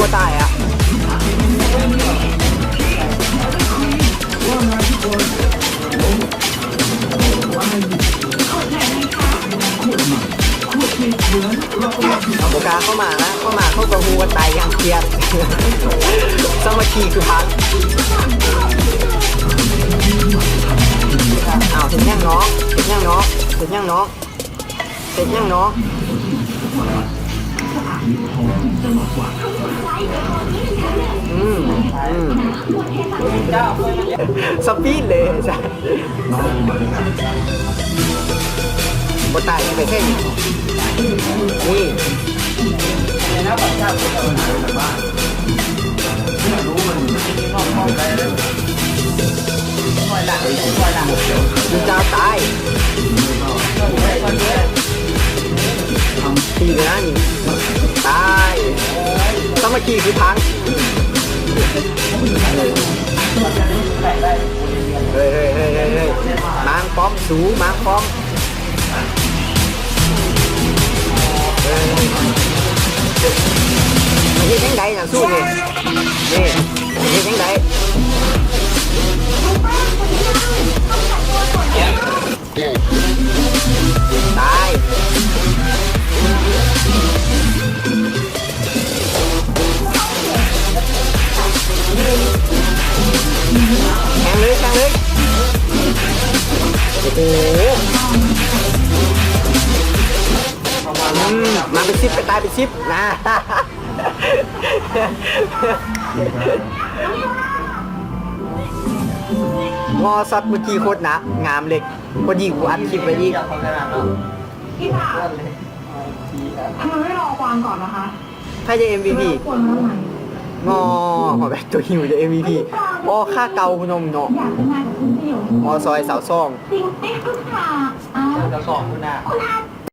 บ่ตายอ่ะโอกาเข้ามานะเข้ามาเข้ากับหัวตายอย่างเครียดสมาธิคือพักอ้าวเสร็จยังน้องเสร็จยังน้องเสร็จยังน้องเสร็จยังน้องสปีดเลยใช่บตายไปแค่นี้นี่มึงจะตายทีเลยนะนี่ตายสมัคคีคือพังเฮ้ยมังป้อมสูมังป้อมมันเฮ็ดยังไงน่ะสู้นี่นี่มันเฮ็ดยังไงตายแข่งเลยโอ้โหมาเป็น10ไปตายเป็น10นะงอสัตว์เมื่อกี้โคตรนะงามเลยพอดีกูอัดคลิปไว้อีกพี่ผ่าทำไมไม่รอวางก่อนนะคะ ถ้าจะ MVP งอหอแบบตัวหิวจะ MVP อ๋อค่าเกาพนมเนาะอยากทำงานกับคุณที่อยู่มอซอยสาวซ่องจริงๆค่ะสาวซ่องคุณน่ะคุณอา